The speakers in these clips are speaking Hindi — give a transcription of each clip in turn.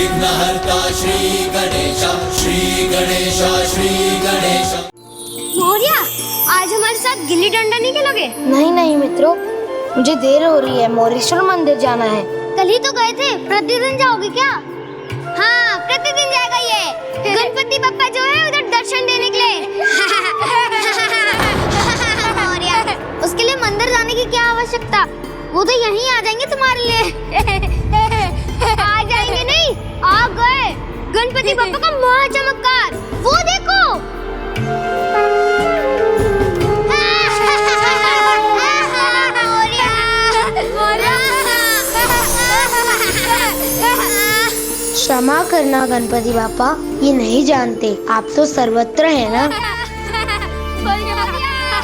विघ्नहर्ता श्री गणेश, श्री गणेश, श्री गणेश। मोरिया, आज हमारे साथ गिल्ली डंडा नहीं खेलोगे? नहीं नहीं मित्रों, मुझे देर हो रही है, मोरेश्वर मंदिर जाना है। कल ही तो गए थे, प्रतिदिन जाओगे क्या? हाँ, प्रतिदिन जाएगा ये। गणपति बप्पा जो है उधर दर्शन देने के लिए। मोरिया, उसके लिए मंदिर जाने की क्या आवश्यकता? वो तो यहीं आ जाएंगे तुम्हारे लिए। आ जाएंगे नहीं, आ गए गणपति बप्पा का महा चमत्कार। वो देखो। क्षमा करना गणपति बापा, ये नहीं जानते, आप तो सर्वत्र हैं ना।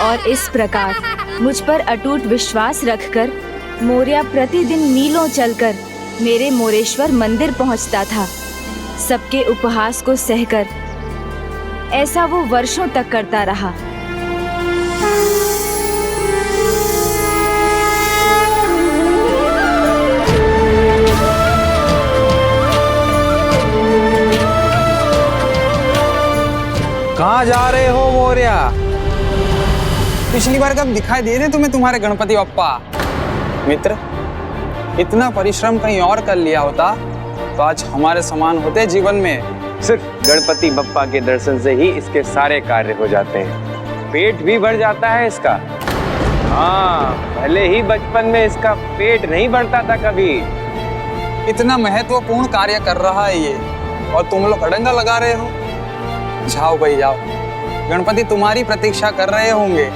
और इस प्रकार मुझ पर अटूट विश्वास रखकर मोरिया प्रतिदिन मीलों चलकर मेरे मोरेश्वर मंदिर पहुंचता था। सबके उपहास को सहकर ऐसा वो वर्षों तक करता रहा। कहाँ जा रहे हो मोरिया? पिछली बार कब दिखाई दे रहे तुम्हें तुम्हारे गणपति बप्पा? मित्र, इतना परिश्रम कहीं और कर लिया होता तो आज हमारे समान होते जीवन में। सिर्फ गणपति बप्पा के दर्शन से ही इसके सारे कार्य हो जाते हैं। पेट भी भर जाता है इसका। हाँ, भले ही बचपन में इसका पेट नहीं भरता था कभी। इतना महत्वपूर्ण कार्य कर रहा है ये, और तुम लोग अड़ंगा लगा रहे हो। जाओ भाई जाओ, गणपति तुम्हारी प्रतीक्षा कर रहे होंगे।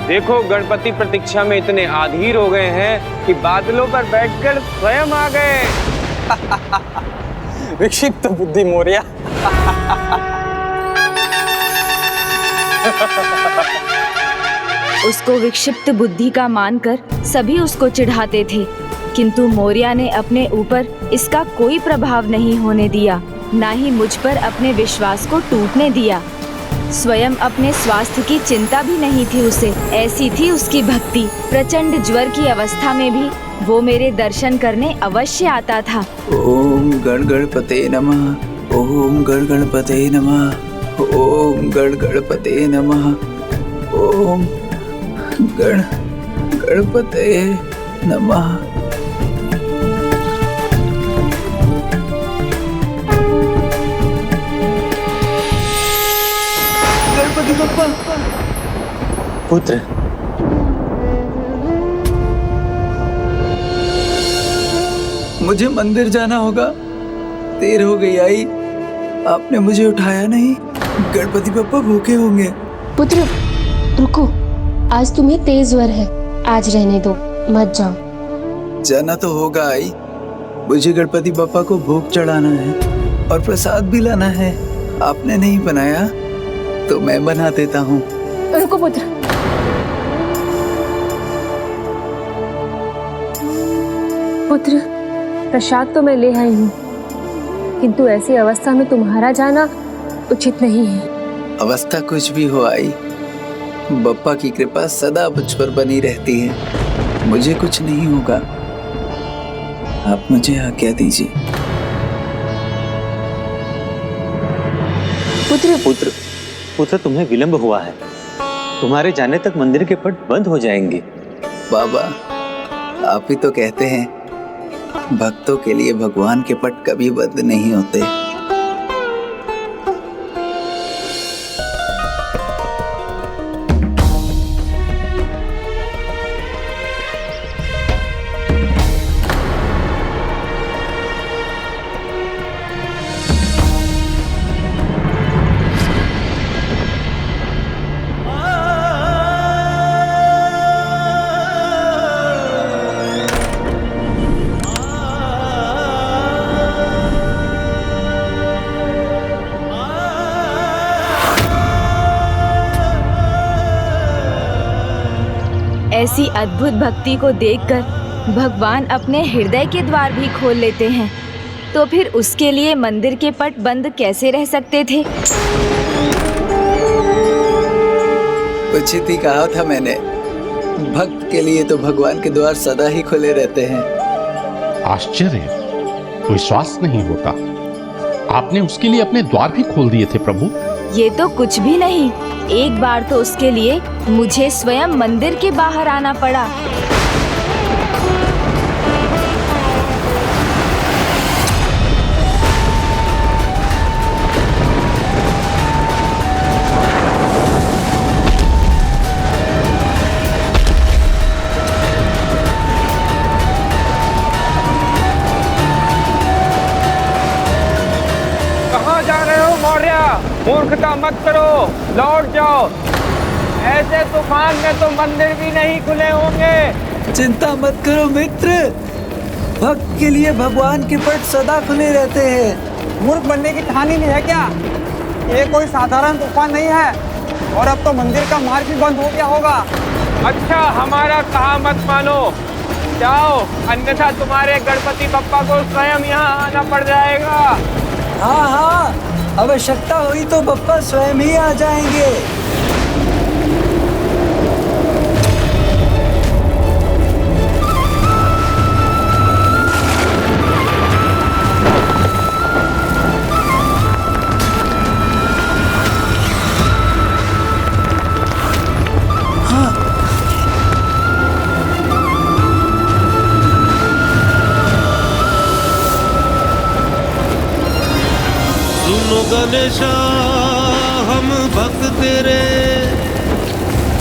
देखो, गणपति प्रतीक्षा में इतने आधीर हो गए हैं कि बादलों पर बैठकर स्वयं आ गए। विक्षिप्त बुद्धि मोरिया। उसको विक्षिप्त बुद्धि का मानकर सभी उसको चिढ़ाते थे, किंतु मोरिया ने अपने ऊपर इसका कोई प्रभाव नहीं होने दिया, ना ही मुझ पर अपने विश्वास को टूटने दिया। स्वयं अपने स्वास्थ्य की चिंता भी नहीं थी उसे, ऐसी थी उसकी भक्ति। प्रचंड ज्वर की अवस्था में भी वो मेरे दर्शन करने अवश्य आता था। ओम गण गणपते नमः, ओम गण गणपते नमः, ओम गण गणपते नमः, ओम गण गणपते नमः। गणपति बप्पा। पुत्र, मुझे मंदिर जाना होगा, देर हो गई आई, आपने मुझे उठाया नहीं। गणपति बप्पा भूखे होंगे। पुत्र रुको, आज तुम्हें तेज ज्वर है, आज रहने दो, मत जाओ। जाना तो होगा आई, मुझे गणपति बप्पा को भोग चढ़ाना है और प्रसाद भी लाना है। आपने नहीं बनाया तो मैं बना देता हूँ। रुको पुत्र, पुत्र प्रसाद तो मैं ले आई हूँ, किंतु ऐसी अवस्था में तुम्हारा जाना उचित नहीं है। अवस्था कुछ भी हो आई, बप्पा की कृपा सदा मुझ पर बनी रहती है। मुझे कुछ नहीं होगा, आप मुझे आज्ञा दीजिए। पुत्र, पुत्र तुम्हें विलंब हुआ है, तुम्हारे जाने तक मंदिर के पट बंद हो जाएंगे। बाबा, आप ही तो कहते हैं भक्तों के लिए भगवान के पट कभी बंद नहीं होते। ऐसी अद्भुत भक्ति को देखकर भगवान अपने हृदय के द्वार भी खोल लेते हैं, तो फिर उसके लिए मंदिर के पट बंद कैसे रह सकते थे? उचित ही कहा था मैंने, भक्त के लिए तो भगवान के द्वार सदा ही खुले रहते हैं। आश्चर्य, विश्वास नहीं होता। आपने उसके लिए अपने द्वार भी खोल दिए थे प्रभु। ये तो कुछ भी नहीं। एक बार तो उसके लिए मुझे स्वयं मंदिर के बाहर आना पड़ा। मूर्खता मत करो, लौट जाओ। ऐसे तूफान में तो मंदिर भी नहीं खुले होंगे। चिंता मत करो मित्र, भक्त के लिए भगवान के पट सदा खुले रहते हैं। मूर्ख बनने की ठानी नहीं है क्या? ये कोई साधारण तूफान नहीं है, और अब तो मंदिर का मार्ग भी बंद हो गया होगा। अच्छा, हमारा कहा मत मानो, जाओ, अन्यथा तुम्हारे गणपति बप्पा को स्वयं यहाँ आना पड़ जाएगा। हाँ हाँ, आवश्यकता हुई तो बप्पा स्वयं ही आ जाएंगे। गणेशा हम भक्त तेरे,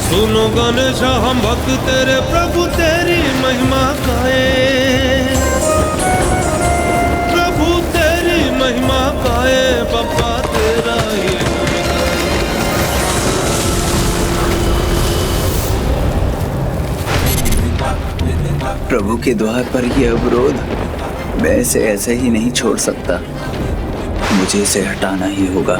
सुनो गणेशा हम भक्त तेरे, प्रभु तेरी महिमा गाए, प्रभु तेरी महिमा गाए, बप्पा तेरा ही प्रभु के द्वार पर यह अवरोध मैं इसे ऐसे ही नहीं छोड़ सकता, मुझे इसे हटाना ही होगा।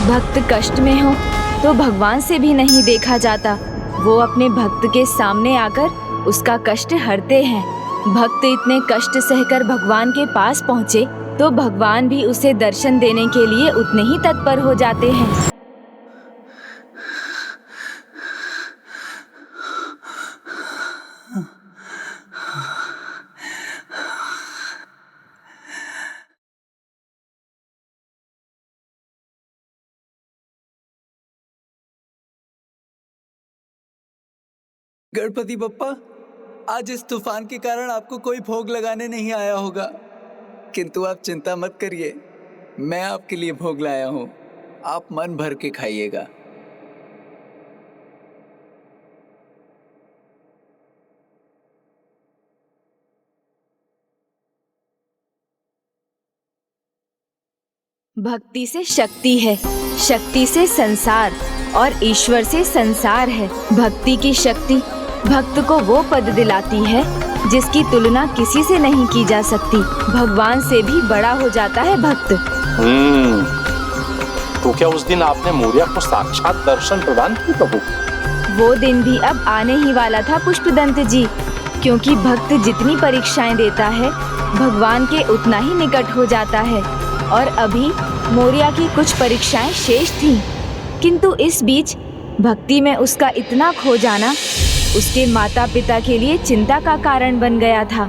भक्त कष्ट में हो तो भगवान से भी नहीं देखा जाता। वो अपने भक्त के सामने आकर उसका कष्ट हरते हैं। भक्त इतने कष्ट सहकर भगवान के पास पहुँचे तो भगवान भी उसे दर्शन देने के लिए उतने ही तत्पर हो जाते हैं। गणपति बप्पा, आज इस तूफान के कारण आपको कोई भोग लगाने नहीं आया होगा, किंतु आप चिंता मत करिए, मैं आपके लिए भोग लाया हूँ, आप मन भर के खाइएगा। भक्ति से शक्ति है, शक्ति से संसार और ईश्वर से संसार है। भक्ति की शक्ति भक्त को वो पद दिलाती है जिसकी तुलना किसी से नहीं की जा सकती। भगवान से भी बड़ा हो जाता है भक्त। तो क्या उस दिन आपने मौर्या को साक्षात दर्शन प्रदान किए प्रभु? वो दिन भी अब आने ही वाला था पुष्पदंत जी, क्योंकि भक्त जितनी परीक्षाएं देता है भगवान के उतना ही निकट हो जाता है। और अभी मौर्या की कुछ परीक्षाएं शेष थीं, किंतु इस बीच भक्ति में उसका इतना खो जाना उसके माता पिता के लिए चिंता का कारण बन गया था।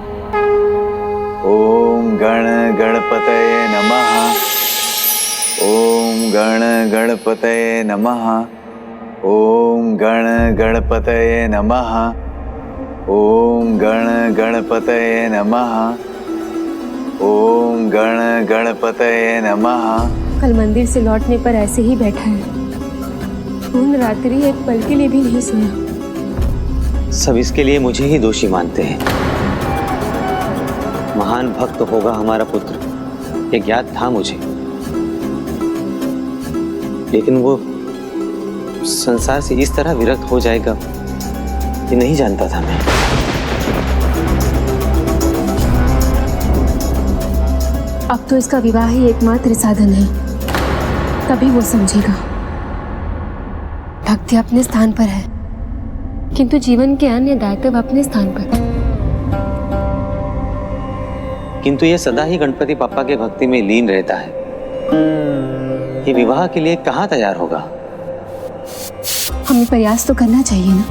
ओम गण गणपतये नमः, ओम गण गणपतये नमः, ओम गण गणपतये नमः, ओम गण गणपतये नमः, ओम गण गणपतये नमः। कल मंदिर से लौटने पर ऐसे ही बैठा है, पूर्ण रात्रि एक पल के लिए भी नहीं सोया। सब इसके लिए मुझे ही दोषी मानते हैं। महान भक्त होगा हमारा पुत्र, ये ज्ञात था मुझे, लेकिन वो संसार से इस तरह विरक्त हो जाएगा ये नहीं जानता था मैं। अब तो इसका विवाह ही एकमात्र साधन है। तभी वो समझेगा। भक्ति अपने स्थान पर है, किंतु जीवन के अन्य दायित्व अपने स्थान पर। किंतु ये सदा ही गणपति पापा के भक्ति में लीन रहता है। ये विवाह के लिए कहाँ तैयार होगा? हमें प्रयास तो करना चाहिए ना।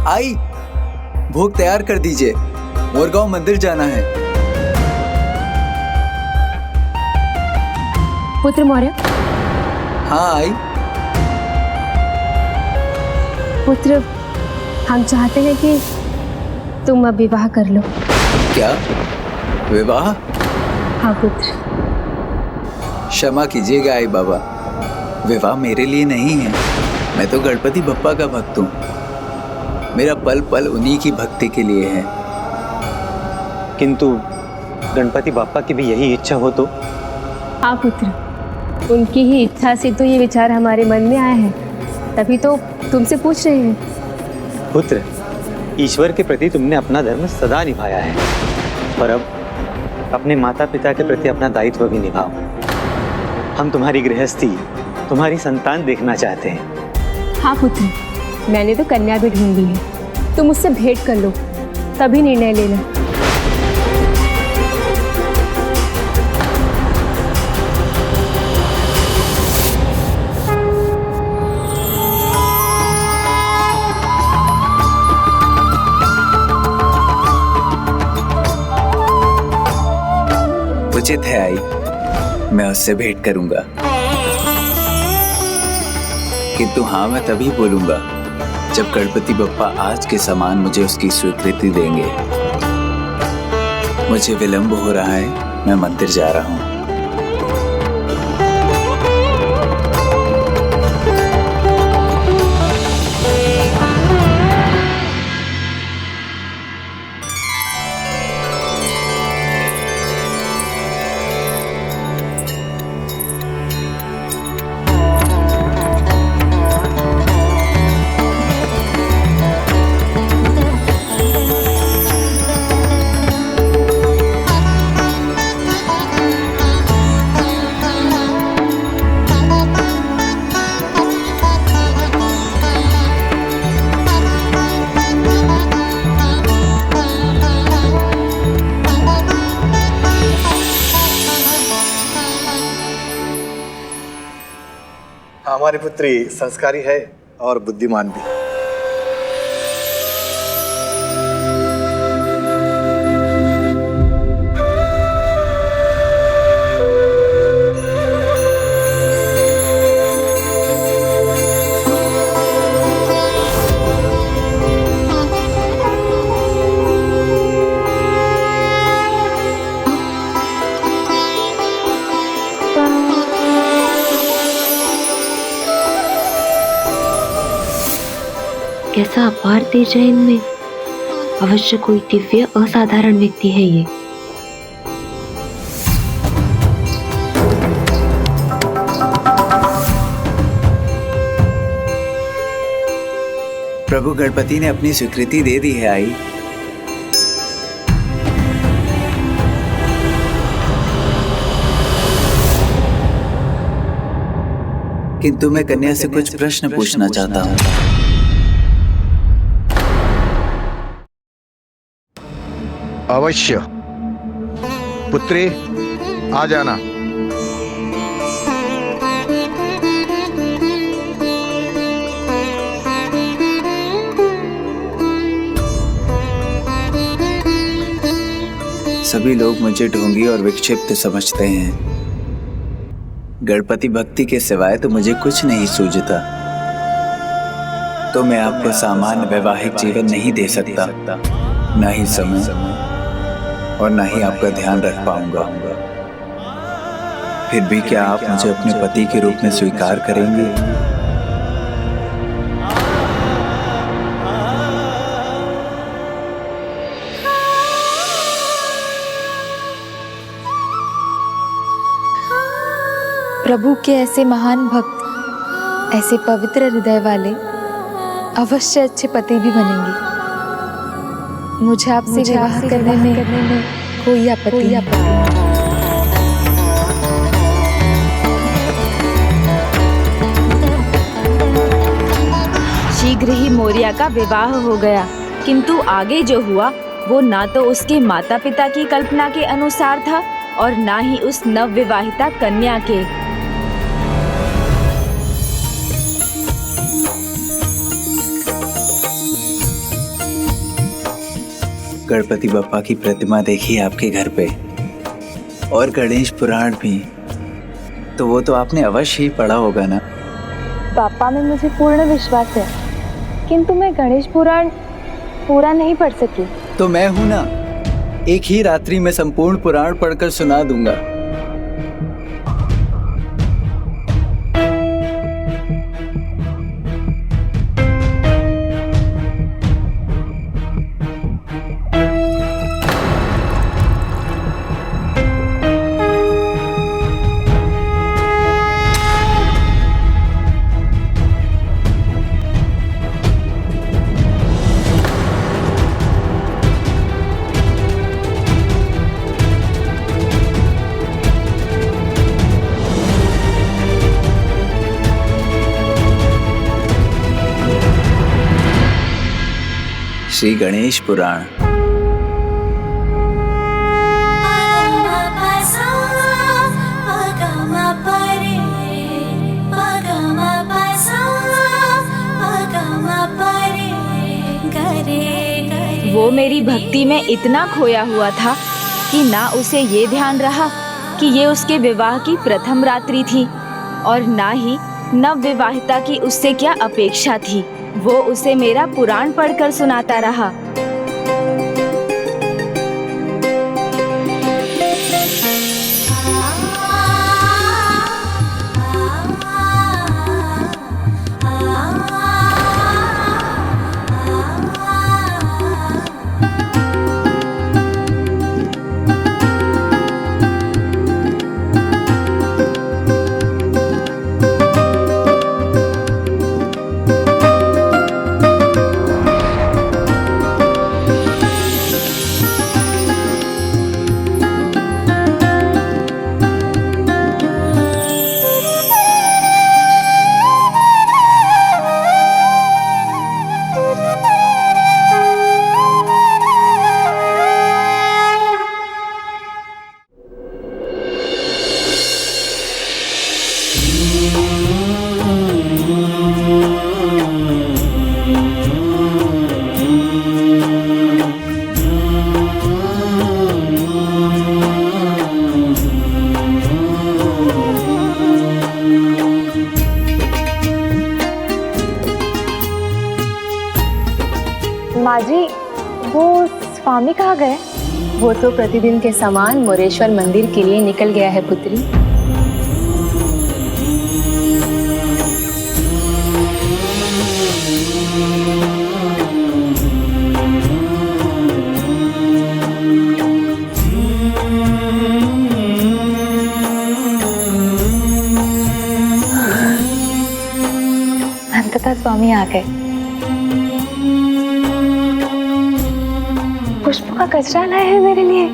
आई, भोग तैयार कर दीजिए, मोरगांव मंदिर जाना है। पुत्र मौर्य। हाँ आई। पुत्र, हम चाहते हैं कि तुम अब विवाह कर लो। क्या विवाह? हाँ पुत्र। क्षमा कीजिएगा आई बाबा, विवाह मेरे लिए नहीं है। मैं तो गणपति बप्पा का भक्त हूँ। मेरा पल पल उन्हीं की भक्ति के लिए है। किंतु गणपति बापा की भी यही इच्छा हो तो? हाँ पुत्र, उनकी ही इच्छा से तो ये विचार हमारे मन में आया है, तभी तो तुमसे पूछ रहे हैं। पुत्र, ईश्वर के प्रति तुमने अपना धर्म सदा निभाया है, पर अब अपने माता पिता के प्रति अपना दायित्व भी निभाओ। हम तुम्हारी गृहस्थी, तुम्हारी संतान देखना चाहते हैं। हाँ पुत्र, मैंने तो कन्या भी ढूंढ ली है, तुम उससे भेंट कर लो, तभी निर्णय लेना। उचित है आई, मैं उससे भेंट करूंगा। किंतु हाँ, मैं तभी बोलूंगा जब गणपति बप्पा आज के समान मुझे उसकी स्वीकृति देंगे। मुझे विलंब हो रहा है, मैं मंदिर जा रहा हूँ। हमारी पुत्री संस्कारी है और बुद्धिमान भी। कैसा अपार तेज है इनमें। अवश्य कोई दिव्य असाधारण व्यक्ति है ये। प्रभु गणपति ने अपनी स्वीकृति दे दी है आई। किंतु मैं कन्या से कुछ प्रश्न पूछना चाहता हूँ। अवश्य पुत्री, आ जाना। सभी लोग मुझे ढोंगी और विक्षिप्त समझते हैं। गणपति भक्ति के सिवाय तो मुझे कुछ नहीं सूझता। तो मैं आपको सामान्य वैवाहिक जीवन नहीं दे सकता, न ही समय और न ही आपका ध्यान रख पाऊंगा। फिर भी क्या आप मुझे अपने पति के रूप में स्वीकार करेंगे? प्रभु के ऐसे महान भक्त, ऐसे पवित्र हृदय वाले अवश्य अच्छे पति भी बनेंगे। मुझे आपसे विवाह करने में कोई आपत्ति शीघ्र ही मोरिया का विवाह हो गया, किंतु आगे जो हुआ वो ना तो उसके माता पिता की कल्पना के अनुसार था और ना ही उस नवविवाहिता कन्या के। गणपति बप्पा की प्रतिमा देखी आपके घर पे, और गणेश पुराण भी, तो वो तो आपने अवश्य ही पढ़ा होगा ना। पापा में मुझे पूर्ण विश्वास है, किंतु मैं गणेश पुराण पूरा नहीं पढ़ सकी। तो मैं हूं ना, एक ही रात्रि में संपूर्ण पुराण पढ़कर सुना दूंगा। श्री गणेश पुराण। वो मेरी भक्ति में इतना खोया हुआ था कि ना उसे ये ध्यान रहा कि ये उसके विवाह की प्रथम रात्रि थी, और ना ही नवविवाहिता की उससे क्या अपेक्षा थी। वो उसे मेरा पुराण पढ़कर सुनाता रहा। माँ जी, वो स्वामी कहाँ गए? वो तो प्रतिदिन के समान मोरेश्वर मंदिर के लिए निकल गया है पुत्री। अंततः स्वामी आ गए। पुष्प का कचरा लाए हैं मेरे लिए।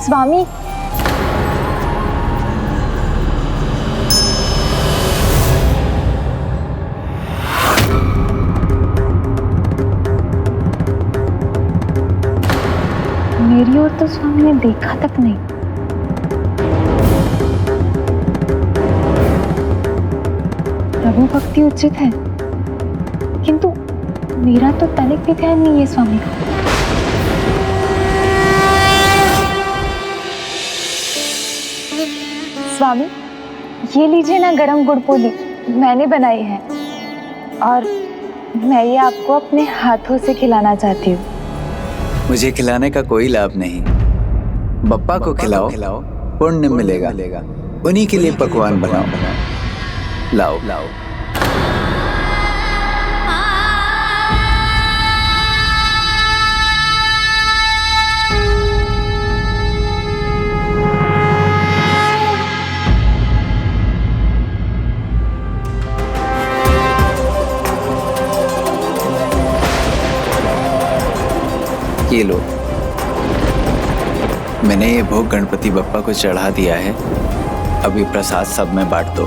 स्वामी, मेरी ओर तो स्वामी ने देखा तक नहीं। प्रभु भक्ति उचित है, किंतु मेरा तो तनिक भी ध्यान नहीं है स्वामी का। स्वामी, ये लीजिए ना गरम गुड़ पोली, मैंने बनाई है, और मैं ये आपको अपने हाथों से खिलाना चाहती हूँ। मुझे खिलाने का कोई लाभ नहीं, बप्पा को खिलाओ, पुण्य मिलेगा। उन्हीं के लिए पकवान बनाओ। लाओ लाओ। ये लो, मैंने ये भोग गणपति बप्पा को चढ़ा दिया है। अभी प्रसाद सब में बांट दो।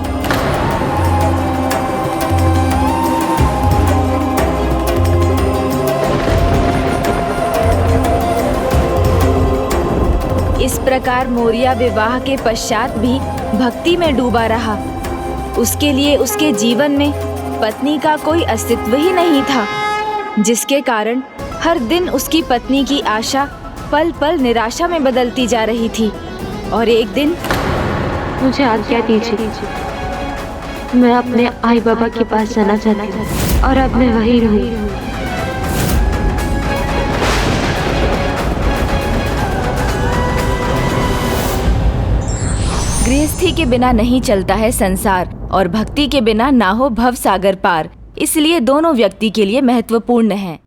इस प्रकार मोरिया विवाह के पश्चात भी भक्ति में डूबा रहा। उसके लिए उसके जीवन में पत्नी का कोई अस्तित्व ही नहीं था, जिसके कारण हर दिन उसकी पत्नी की आशा पल पल निराशा में बदलती जा रही थी। और एक दिन, मुझे आज्ञा दीजिए, मैं अपने आई बाबा के पास जाना चाहती हूँ और अब मैं वहीं रहूँगी। गृहस्थी के बिना नहीं चलता है संसार और भक्ति के बिना ना हो भव सागर पार। इसलिए दोनों व्यक्ति के लिए महत्वपूर्ण हैं।